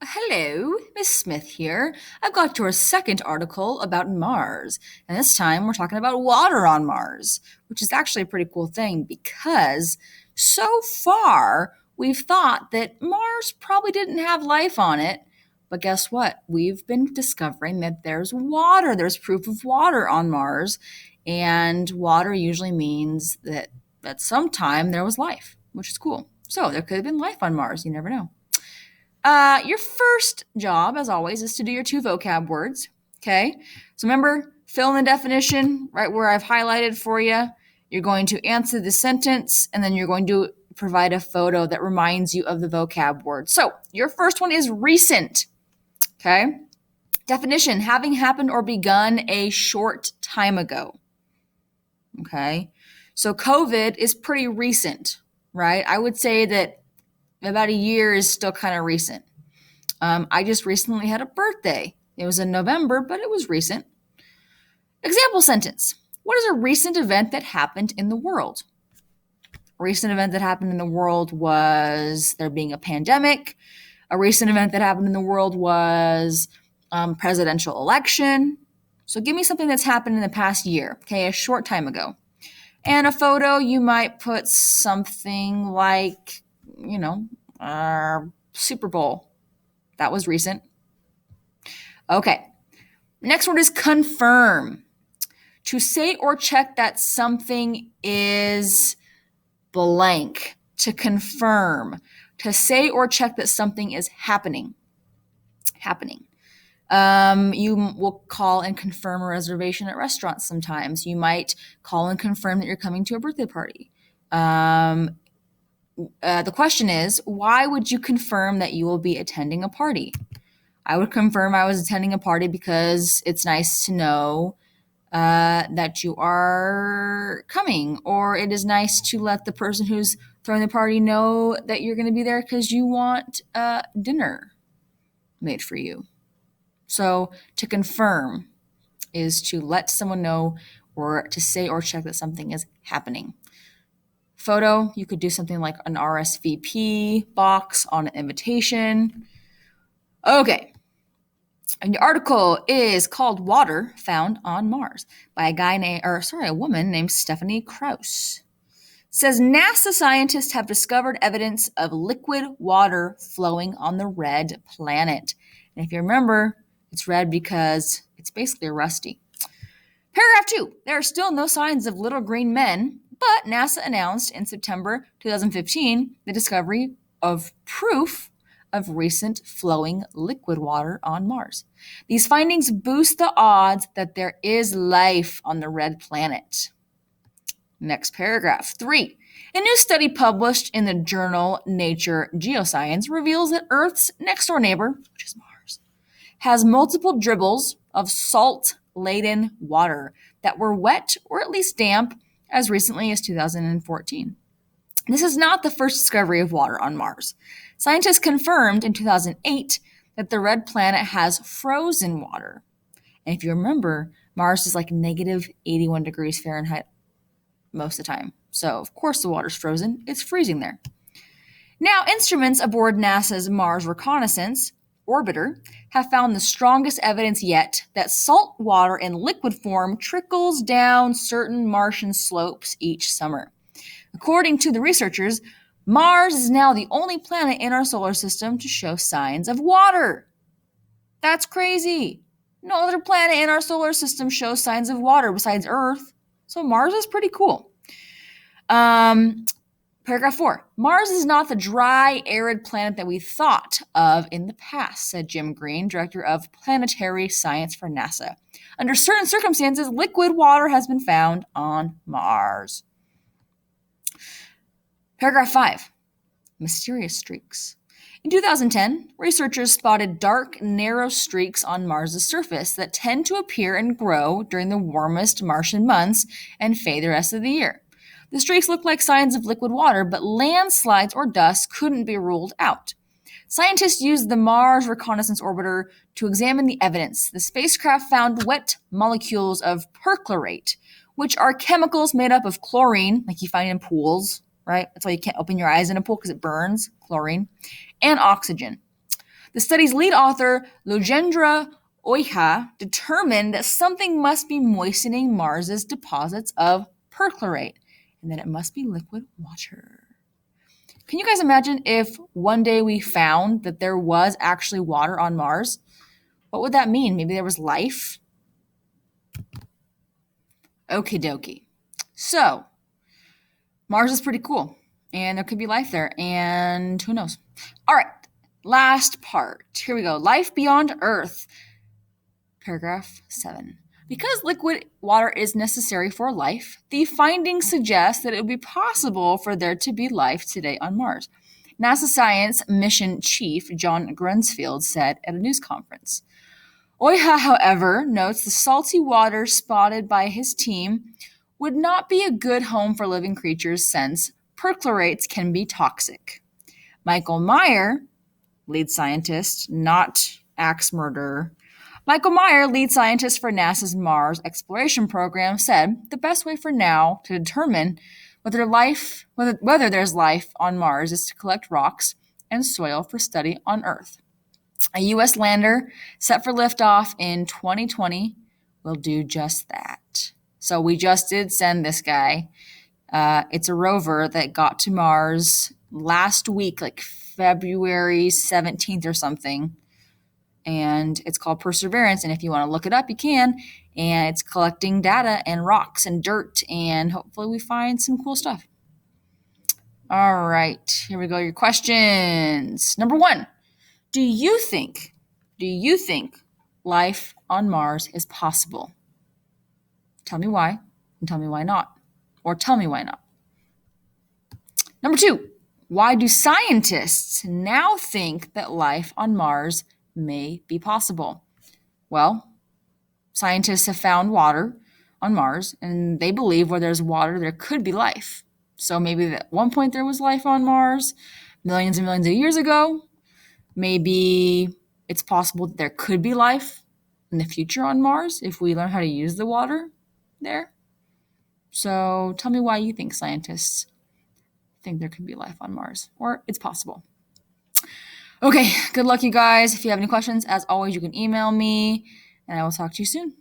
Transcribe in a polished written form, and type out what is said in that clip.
Hello, Miss Smith here. I've got your second article about Mars, and this time we're talking about water on Mars, which is actually a pretty cool thing because so far we've thought that Mars probably didn't have life on it. But guess what? We've been discovering that there's water, there's proof of water on Mars, and water usually means that at some time there was life, which is cool. So there could have been life on Mars, you never know. Your first job, as always, is to do your two vocab words. Okay. So remember, fill in the definition right where I've highlighted for you. You're going to answer the sentence, and then you're going to provide a photo that reminds you of the vocab word. So your first one is recent. Okay. Definition: having happened or begun a short time ago. Okay. So COVID is pretty recent, right? I would say that about a year is still kind of recent. I just recently had a birthday. It was in November, but it was recent. Example sentence: what is a recent event that happened in the world? A recent event that happened in the world was there being a pandemic. A recent event that happened in the world was presidential election. So give me something that's happened in the past year, okay, a short time ago. And a photo, you might put something like, Super Bowl. That was recent. Okay. Next word is confirm. To say or check that something is blank. To confirm. To say or check that something is happening. You will call and confirm a reservation at restaurants sometimes. You might call and confirm that you're coming to a birthday party. The question is, why would you confirm that you will be attending a party? I would confirm I was attending a party because it's nice to know that you are coming, or it is nice to let the person who's throwing the party know that you're going to be there because you want dinner made for you. So to confirm is to let someone know or to say or check that something is happening. Photo, you could do something like an RSVP box on an invitation. Okay. And the article is called Water Found on Mars by a woman named Stephanie Krauss. It says NASA scientists have discovered evidence of liquid water flowing on the red planet. And if you remember, it's red because it's basically rusty. Paragraph 2. There are still no signs of little green men, but NASA announced in September 2015 the discovery of proof of recent flowing liquid water on Mars. These findings boost the odds that there is life on the red planet. Next paragraph. 3. A new study published in the journal Nature Geoscience reveals that Earth's next door neighbor, which is Mars, has multiple dribbles of salt-laden water that were wet or at least damp as recently as 2014. This is not the first discovery of water on Mars. Scientists confirmed in 2008 that the red planet has frozen water. And if you remember, Mars is like negative 81 degrees Fahrenheit most of the time. So, of course, the water's frozen. It's freezing there. Now, instruments aboard NASA's Mars Reconnaissance Orbiter have found the strongest evidence yet that salt water in liquid form trickles down certain Martian slopes each summer. According to the researchers, Mars is now the only planet in our solar system to show signs of water. That's crazy. No other planet in our solar system shows signs of water besides Earth. So Mars is pretty cool. Paragraph 4. Mars is not the dry, arid planet that we thought of in the past, said Jim Green, director of planetary science for NASA. Under certain circumstances, liquid water has been found on Mars. Paragraph 5. Mysterious streaks. In 2010, researchers spotted dark, narrow streaks on Mars' surface that tend to appear and grow during the warmest Martian months and fade the rest of the year. The streaks look like signs of liquid water, but landslides or dust couldn't be ruled out. Scientists used the Mars Reconnaissance Orbiter to examine the evidence. The spacecraft found wet molecules of perchlorate, which are chemicals made up of chlorine, like you find in pools, right? That's why you can't open your eyes in a pool because it burns, chlorine, and oxygen. The study's lead author, Lojendra Oiha, determined that something must be moistening Mars's deposits of perchlorate, and that it must be liquid water. Can you guys imagine if one day we found that there was actually water on Mars? What would that mean? Maybe there was life? Okie dokie. So, Mars is pretty cool, and there could be life there, and who knows? All right, last part. Here we go. Life beyond Earth. Paragraph 7. Because liquid water is necessary for life, the findings suggest that it would be possible for there to be life today on Mars. NASA Science Mission Chief John Grunsfield said at a news conference. Oiha, however, notes the salty water spotted by his team would not be a good home for living creatures since perchlorates can be toxic. Michael Meyer, lead scientist, not axe murderer, Michael Meyer, lead scientist for NASA's Mars exploration program, said the best way for now to determine whether there's life on Mars is to collect rocks and soil for study on Earth. A U.S. lander set for liftoff in 2020 will do just that. So we just did send this guy. It's a rover that got to Mars last week, like February 17th or something. And it's called Perseverance. And if you want to look it up, you can. And it's collecting data and rocks and dirt. And hopefully we find some cool stuff. All right, here we go. Your questions. Number 1. Do you think life on Mars is possible? Tell me why, and tell me why not. Or tell me why not. Number 2, why do scientists now think that life on Mars may be possible? Well, scientists have found water on Mars, and they believe where there's water, there could be life. So maybe at one point there was life on Mars, millions and millions of years ago. Maybe it's possible that there could be life in the future on Mars if we learn how to use the water there. So tell me why you think scientists think there could be life on Mars, or it's possible. Okay, good luck, you guys. If you have any questions, as always, you can email me, and I will talk to you soon.